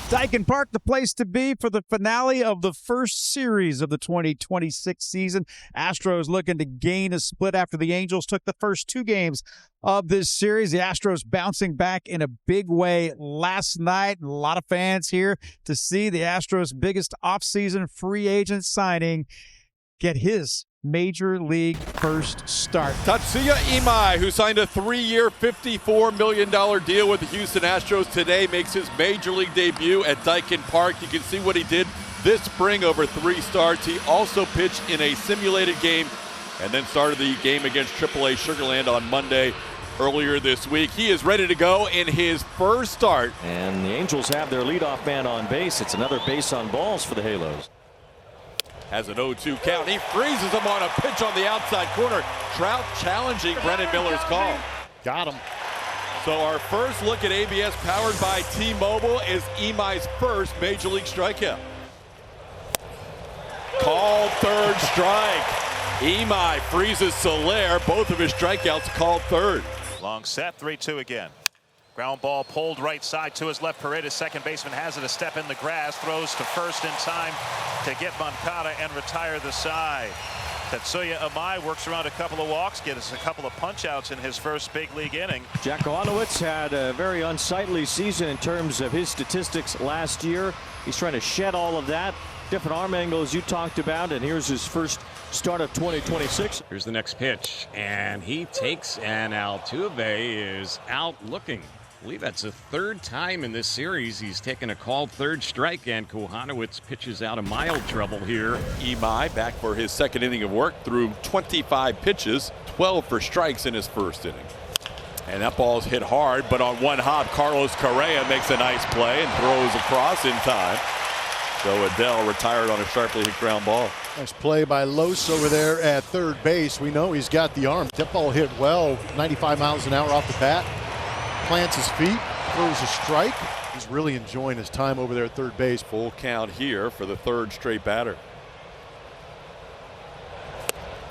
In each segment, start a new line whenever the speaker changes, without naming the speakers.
Daikin Park, the place to be for the finale of the first series of the 2026 season. Astros looking to gain a split after the Angels took the first two games of this series. The Astros bouncing back in a big way last night. A lot of fans here to see the Astros' biggest offseason free agent signing get his Major League first start.
Tatsuya Imai, who signed a 3-year, $54 million deal with the Houston Astros today, makes his Major League debut at Daikin Park. You can see what he did this spring over 3 starts. He also pitched in a simulated game and then started the game against AAA Sugarland on Monday earlier this week. He is ready to go in his first start.
And the Angels have their leadoff man on base. It's another base on balls for the Halos.
Has an 0-2 count. He freezes him on a pitch on the outside corner. Trout challenging Brennan Miller's call.
Got him.
So our first look at ABS powered by T-Mobile is Imai's first Major League strikeout. Called third strike. Imai freezes Soler. Both of his strikeouts called third.
Long set, 3-2 again. Ground ball pulled right side to his left. Paredes, second baseman, has it a step in the grass. Throws to first in time to get Moncada and retire the side. Tatsuya Imai works around a couple of walks, gets a couple of punch-outs in his first big league inning.
Jack Kohanowitz had a very unsightly season in terms of his statistics last year. He's trying to shed all of that. Different arm angles you talked about, and here's his first start of 2026.
Here's the next pitch, and he takes, and Altuve is out looking. I believe that's the third time in this series he's taken a called third strike, and Kohanowitz pitches out of mild trouble here.
Imai back for his second inning of work, threw 25 pitches, 12 for strikes in his first inning. And that ball's hit hard, but on one hop, Carlos Correa makes a nice play and throws across in time. So Adele retired on a sharply hit ground ball.
Nice play by Los over there at third base. We know he's got the arm. That ball hit well, 95 miles an hour off the bat. Plants his feet, throws a strike. He's really enjoying his time over there at third base.
Full count here for the third straight batter.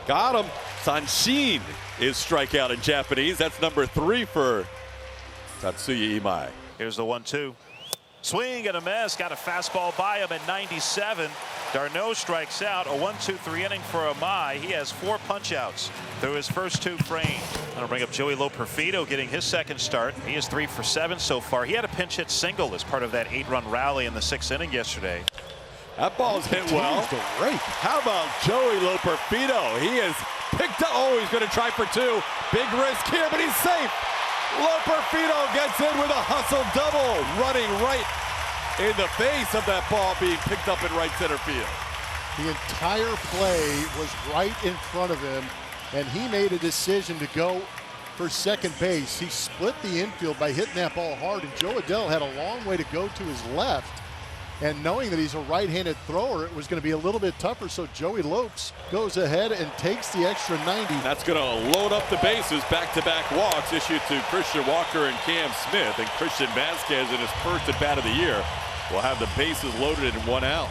Got him. Sanshin is strikeout in Japanese. That's number 3 for Tatsuya Imai.
Here's the 1-2. Swing and a miss. Got a fastball by him at 97. Darno strikes out. A 1-2-3 inning for Imai. He has 4 punch-outs through his first 2 frames. I'll bring up Joey Loperfido getting his second start. He is 3 for 7 so far. He had a pinch hit single as part of that 8-run rally in the 6th inning yesterday.
That ball's hit well. How about Joey Loperfido? He is picked up. Oh, he's going to try for 2. Big risk here, but he's safe. Loperfido gets in with a hustle double, running right in the face of that ball being picked up in right center field.
The entire play was right in front of him, and he made a decision to go for second base. He split the infield by hitting that ball hard, and Joe Adele had a long way to go to his left. And knowing that he's a right-handed thrower, it was going to be a little bit tougher, so Joey Lopes goes ahead and takes the extra 90.
That's going to load up the bases. Back-to-back walks issued to Christian Walker and Cam Smith. And Christian Vasquez in his first at-bat of the year will have the bases loaded in 1 out.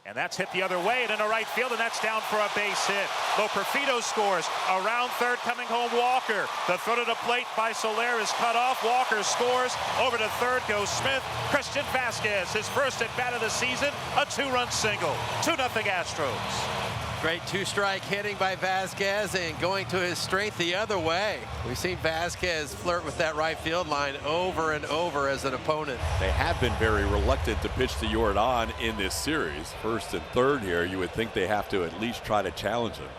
And that's hit the other way and into right field, and that's down for a base hit. Loperfido scores. Around third, coming home Walker. The throw to the plate by Soler is cut off. Walker scores. Over to third goes Smith. Christian Vasquez, his first at bat of the season, a 2-run single. 2-0 Astros.
Great 2-strike hitting by Vasquez and going to his strength the other way. We've seen Vasquez flirt with that right field line over and over as an opponent.
They have been very reluctant to pitch to Jordan in this series. First and third here, you would think they have to at least try to challenge him.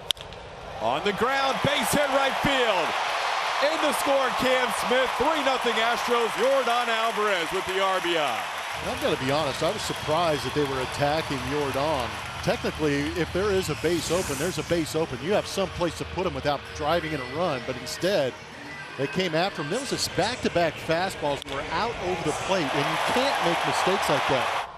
On the ground, base hit right field. In the score, Cam Smith, 3-0 Astros. Jordan Alvarez with the RBI.
I've got to be honest, I was surprised that they were attacking Jordan. Technically, if there is a base open, there's a base open. You have some place to put him without driving in a run, but instead, they came after him. There was this back-to-back fastballs that were out over the plate, and you can't make mistakes like that.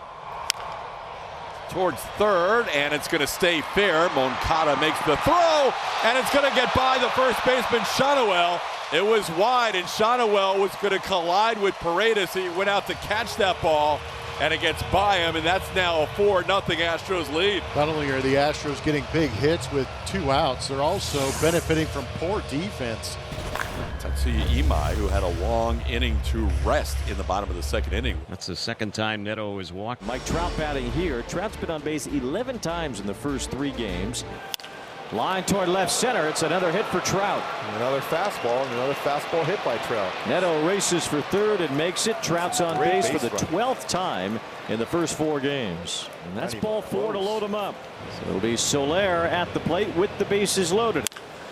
Towards third, and it's going to stay fair. Moncada makes the throw, and it's going to get by the first baseman, Shanoel. It was wide, and Shanoel was going to collide with Paredes. He went out to catch that ball, and it gets by him, and that's now a 4-0 Astros lead.
Not only are the Astros getting big hits with 2 outs, they're also benefiting from poor defense.
Tatsuya Imai, who had a long inning to rest in the bottom of the second inning.
That's the second time Neto has walked.
Mike Trout batting here. Trout's been on base 11 times in the first 3 games. Line toward left center. It's another hit for Trout.
Another fastball hit by Trout.
Neto races for third and makes it. Trout's on base for the 12th time in the first 4 games. And that's ball 4 to load him up. So it'll be Soler at the plate with the bases loaded.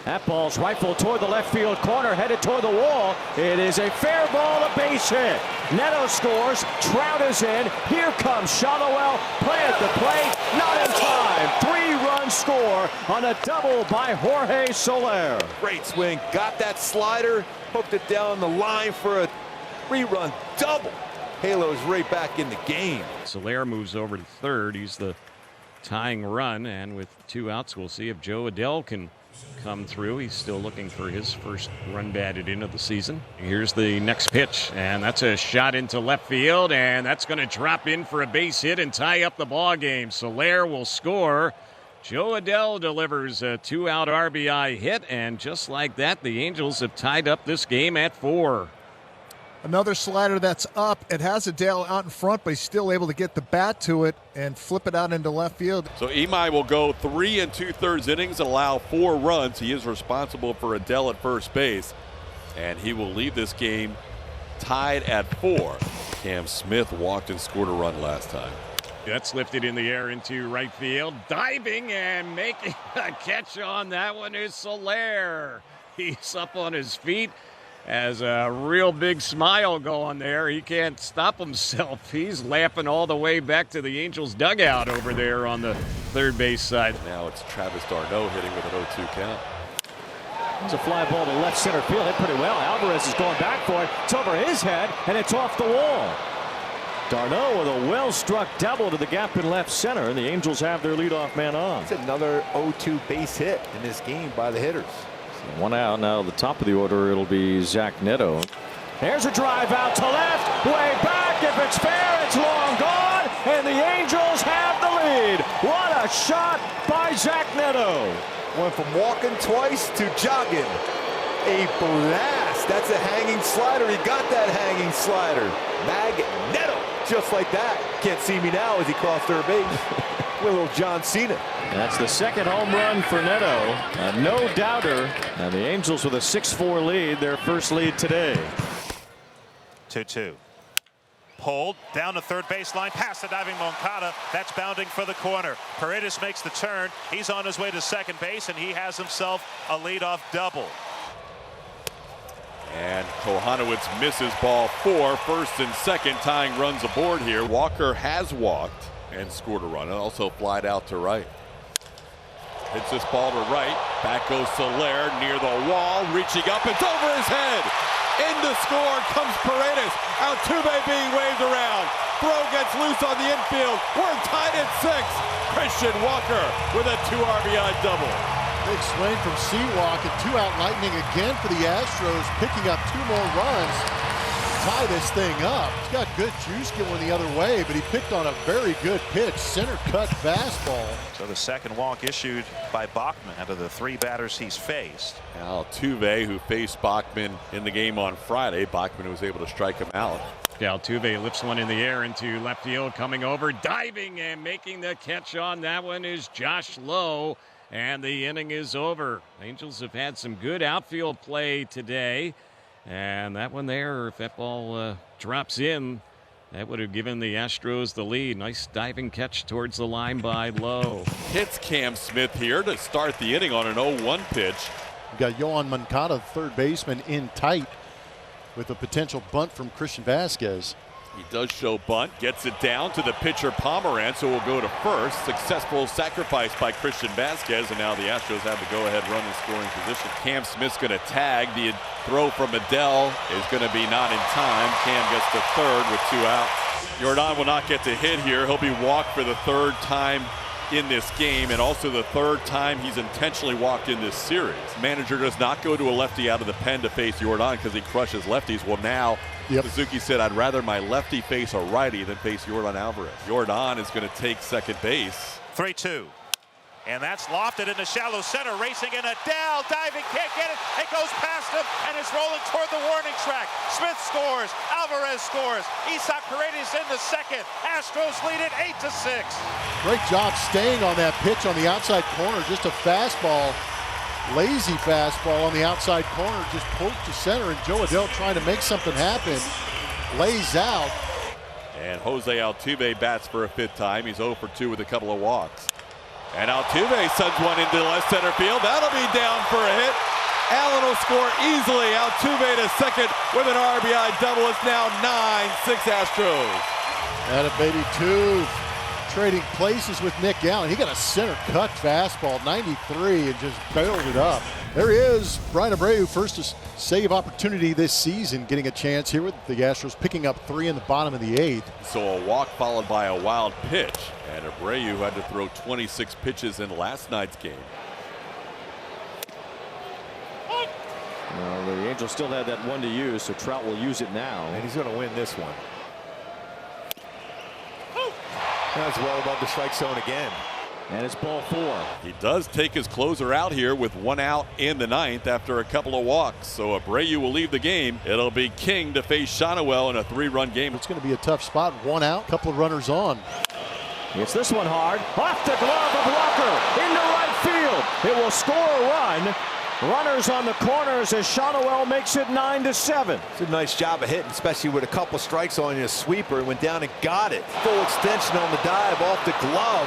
That ball's rifled toward the left field corner, headed toward the wall. It is a fair ball, a base hit. Neto scores. Trout is in. Here comes Shotwell. Play at the plate. Not in time. 3-run score on a double by Jorge Soler.
Great swing. Got that slider. Hooked it down the line for a 3-run double. Halo's right back in the game.
Soler moves over to third. He's the tying run, and with 2 outs, we'll see if Joe Adell can come through. He's still looking for his first run batted in of the season. Here's the next pitch, and that's a shot into left field, and that's going to drop in for a base hit and tie up the ball game. Soler will score. Joe Adell delivers a 2-out RBI hit, and just like that, the Angels have tied up this game at 4.
Another slider that's up. It has Adell out in front, but he's still able to get the bat to it and flip it out into left field.
So Imai will go 3 2/3 innings and allow 4 runs. He is responsible for Adell at first base, and he will leave this game tied at 4. Cam Smith walked and scored a run last time.
That's lifted in the air into right field. Diving and making a catch on that one is Soler. He's up on his feet. Has a real big smile going there. He can't stop himself. He's laughing all the way back to the Angels dugout over there on the third base side.
Now it's Travis d'Arnaud hitting with an 0-2 count.
There's a fly ball to left center field. Hit pretty well. Alvarez is going back for it. It's over his head, and it's off the wall. d'Arnaud with a well-struck double to the gap in left center, and the Angels have their leadoff man on.
It's another 0-2 base hit in this game by the hitters.
1 out. Now the top of the order, it'll be Zach Neto. There's a drive out to left, way back. If it's fair, it's long gone, and the Angels have the lead. What a shot by Zach Neto.
Went from walking twice to jogging. A blast. That's a hanging slider. He got that hanging slider. Magneto, just like that. Can't see me now as he crossed third base. With a little John Cena.
That's the second home run for Neto. A no-doubter. And the Angels with a 6-4 lead, their first lead today.
2-2. Pulled down the third baseline, past the diving Moncada. That's bounding for the corner. Paredes makes the turn. He's on his way to second base, and he has himself a leadoff double.
And Kohanowitz misses ball 4. First and second, tying runs aboard here. Walker has walked and scored a run, and also flied out to right. Hits this ball to right. Back goes Soler near the wall, reaching up. It's over his head. In to score comes Paredes. Altuve being waved around. Throw gets loose on the infield. We're tied at 6. Christian Walker with a 2 RBI double.
Big swing from Seawalk, and 2-out lightning again for the Astros, picking up 2 more runs. Tie this thing up. He's got good juice going the other way, but he picked on a very good pitch, center cut fastball.
So the second walk issued by Bachman out of the 3 batters he's faced.
Altuve, who faced Bachman in the game on Friday. Bachman was able to strike him out.
Altuve lifts one in the air into left field, coming over, diving and making the catch on that one is Josh Lowe, and the inning is over. Angels have had some good outfield play today. And that one there, if that ball drops in, that would have given the Astros the lead. Nice diving catch towards the line by Lowe.
Hits Cam Smith here to start the inning on an 0-1 pitch.
You got Yohan Moncada, third baseman, in tight with a potential bunt from Christian Vasquez.
He does show bunt, gets it down to the pitcher Pomeranz, who will go to first. Successful sacrifice by Christian Vasquez, and now the Astros have the go-ahead run in scoring position. Cam Smith's going to tag. The throw from Adell is going to be not in time. Cam gets to third with 2 outs. Jordan will not get to hit here. He'll be walked for the 3rd time in this game, and also the 3rd time he's intentionally walked in this series. Manager does not go to a lefty out of the pen to face Jordan because he crushes lefties. Well, now Suzuki said, I'd rather my lefty face a righty than face Jordan Alvarez. Jordan is going to take second base.
3-2. And that's lofted into shallow center, racing in Adele, diving, can't get it. It goes past him, and it's rolling toward the warning track. Smith scores, Alvarez scores. Isaac Paredes in the second. Astros lead it 8-6.
Great job staying on that pitch on the outside corner. Just a fastball, lazy fastball on the outside corner, just poked to center, and Joe Adele trying to make something happen. Lays out.
And Jose Altuve bats for a fifth time. He's 0 for 2 with a couple of walks. And Altuve sends one into left center field. That'll be down for a hit. Allen will score easily. Altuve to second with an RBI double. It's now 9-6 Astros.
And a baby two. Trading places with Nick Allen. He got a center cut fastball, 93, and just barreled it up. There he is, Brian Abreu, first save opportunity this season, getting a chance here with the Astros, picking up 3 in the bottom of the 8th.
So a walk followed by a wild pitch. And Abreu had to throw 26 pitches in last night's game.
Well, the Angels still had that one to use, so Trout will use it now.
And he's going to win this one. That's well above the strike zone again.
And it's ball 4.
He does take his closer out here with 1 out in the 9th after a couple of walks. So Abreu will leave the game. It'll be King to face Shonowell in a 3-run game.
It's going to be a tough spot. 1 out, couple of runners on.
It's this one hard. Off the glove of Walker into right field. It will score a run. Runners on the corners as Shonowell makes it 9-7.
It's a nice job of hitting, especially with a couple strikes on your sweeper. Went down and got it. Full extension on the dive off the glove.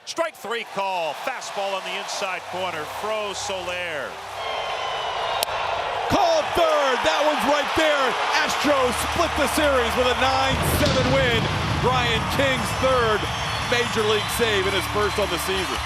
Strike 3 call. Fastball on the inside corner. Froze Soler.
Called third. That one's right there. Astros split the series with a 9-7 win. Brian King's third major league save in his first on the season.